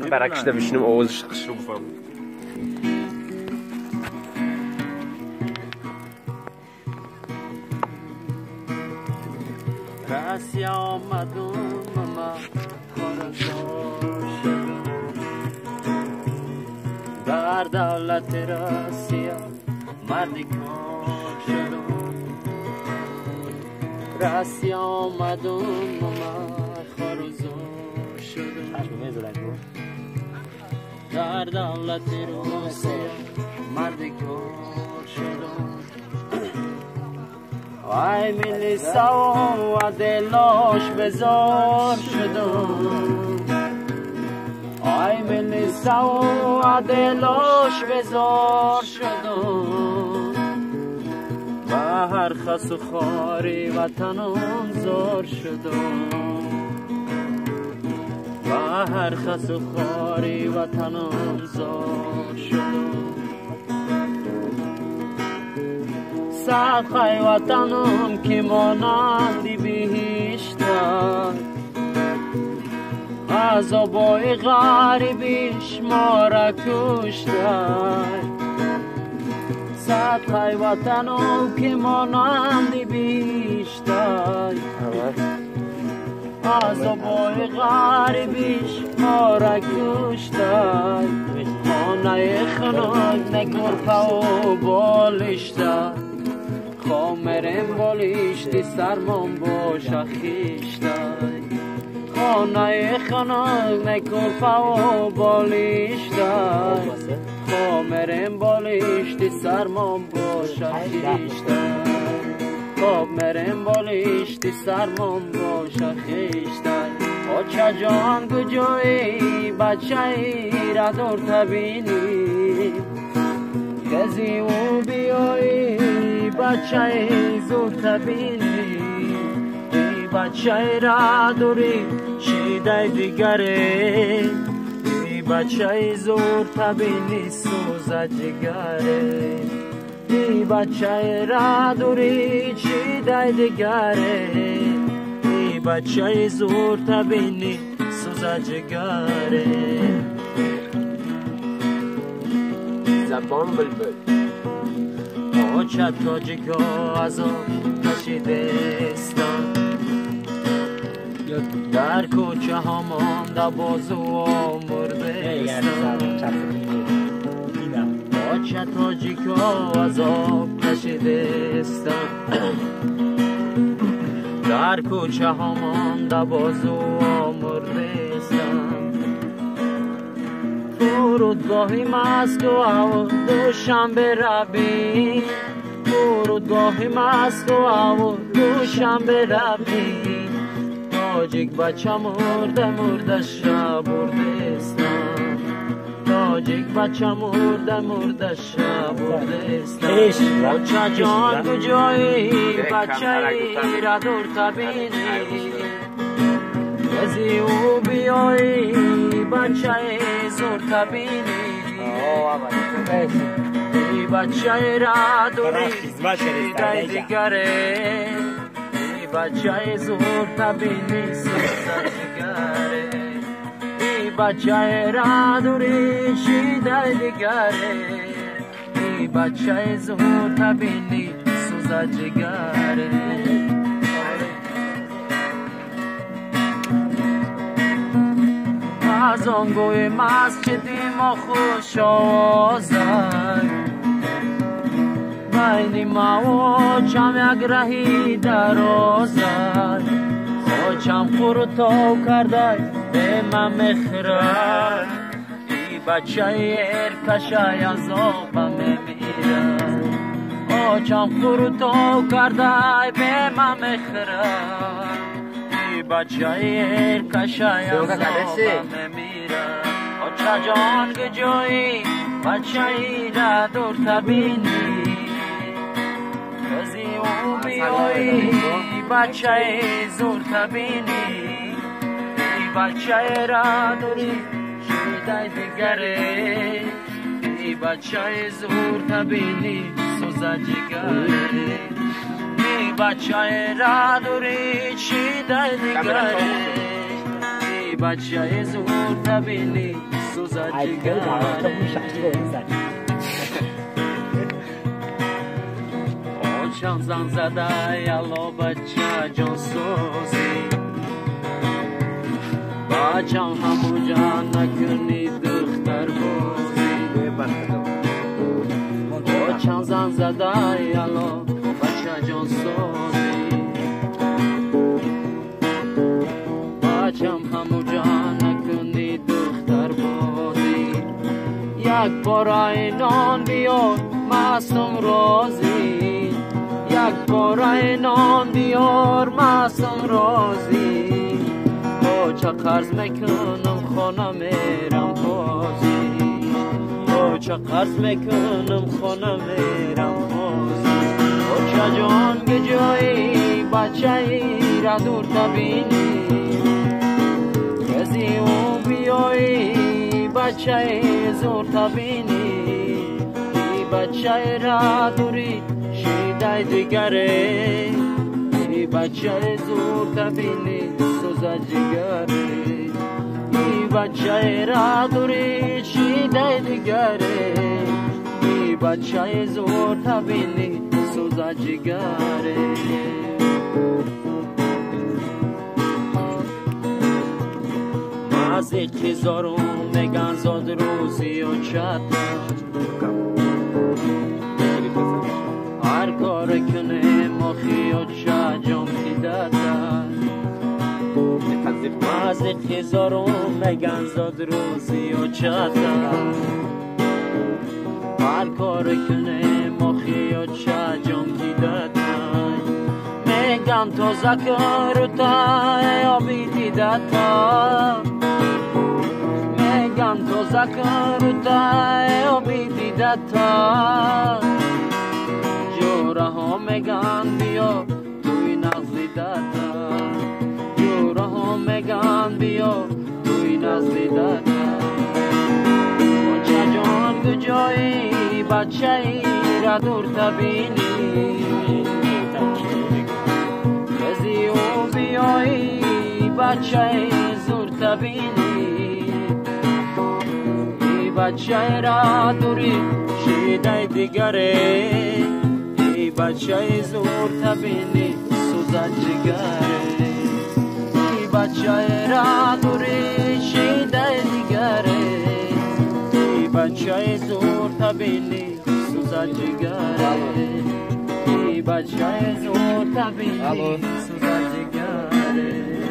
برعکس de بشینم آوازش قشنگ بفهم. راستی آمدم ما خورزار شدم در دولت راستی مردی کار شدم راستی آمدم ما خورزار شدم در دولت راستی مردی کار شدم ای ملی سوا و دلاش بزار شدم ای ملی سوا و دلاش بزار شدم و هر خس و خاری وطنم زار شدم و هر خس و خاری وطنم زار شدم سخای وطنم که مانندی بهشتم عذابای غریبیش ما را کشتن سخای وطنم که مانندی بهشتم عذابای غریبیش ما را کشتن خانه خنک نگرفه و بالشتن خامرم بالشتی سرمان باشه خیشتای خانه خنک نگرفه و بالشتای خامرم بالشتی سرمان باشه خیشتای خامرم بالشتی سرمان باشه خیشتای آچه جان گجایی بچه ای را دور تبینی کزی او بیایی بچه زور تبینی ای بچه را دوری شیده دیگره ای بچه زور تبینی سوزه جگره ای بچه را دوری شیده دیگره ای بچه زور تبینی سوزه جگره زبان بلبل آچه تاجیکا عذاب کشیدستان در کوچه ها مانده بازو آمردستان آچه تاجیکا عذاب کشیدستان در کوچه ها مانده بازو آمردستان فرودگاهی مسکو و دوشنبه روی فرودگاهی مسکو و دوشنبه روی تاجیک بچه مرده شب بردستان تاجیک بچه مرده شب بردستان بچه جان کجایی بچه ای را دور تبینی کزی او بیایی بچه زور تبینی ای بچه را دوری شیده دیگره ای بچه زور تبینی سوزه جگره ای بچه را دوری شیده دیگره ای بچه زور تبینی سوزه جگره از آنگوی مسجدی ما خوش آوازد بین ما و چم یک رهی درازد خوچم خورتو کرده به من مخرد ای بچه ارکشه از آبم میرد خوچم خورتو کرده به من مخرد بچه ایر کشه از آبم میره آچه جان گجایی بچه ای را دور تبینی کزی او بیایی بچه ای زور تبینی ای بچه ای را دوری شیده دیگره ای بچه ای زور تبینی سوزه جگره ای بچه را دوری چیده دیگره ای بچه زور تبینی سوزد جگره چند زن زده یلا بچه جان سوزی بچم همو جان نکنی دختر بازی چند زن زده یلا بچه جان سوزی بچم همو جان نکنی دختر بازی یک بارای نان بیار معصوم رازی یک بارای نان بیار معصوم رازی چه قرض میکنم خانه میرم بازی چه قرض میکنم خانه میرم بازی چه جان گجایی بچه ای را دور تبینی کسی او بیایی بچه ای زور تبینی ای بچه ای را دوری شیده دیگره ای بچه ای زور تبینی سوزد جگره ای بچه ای را دوری شیده دیگره ای بچه ای زور تبینی سوزد جگره مازی که زارو میگن زاد روزی و چطن هر کار کنه مخی و چجام دیدتن مازی که زارو میگن زاد روزی و چطن هر کار کنه مخی و چجام دیدتن میگن تو زکر و تا آبی دیدتن میگن تو زکر و تا آبی دیدتن جوره ها میگن بیا توی نزدی دتن جوره ها میگن بیا توی نزدی دتن چه جان گجایی بچه ای را دور تبینی کسی او بیایی بچه ای زور تبینی ای بچه ای را دوری شیده دیگره ای بچه ای زور تبینی سوزد جگره ای بچه ای را دوری شیده دیگره ای بچه ای زور تبینی سوزد جگره ای بچه ای زور تبینی سوزد جگره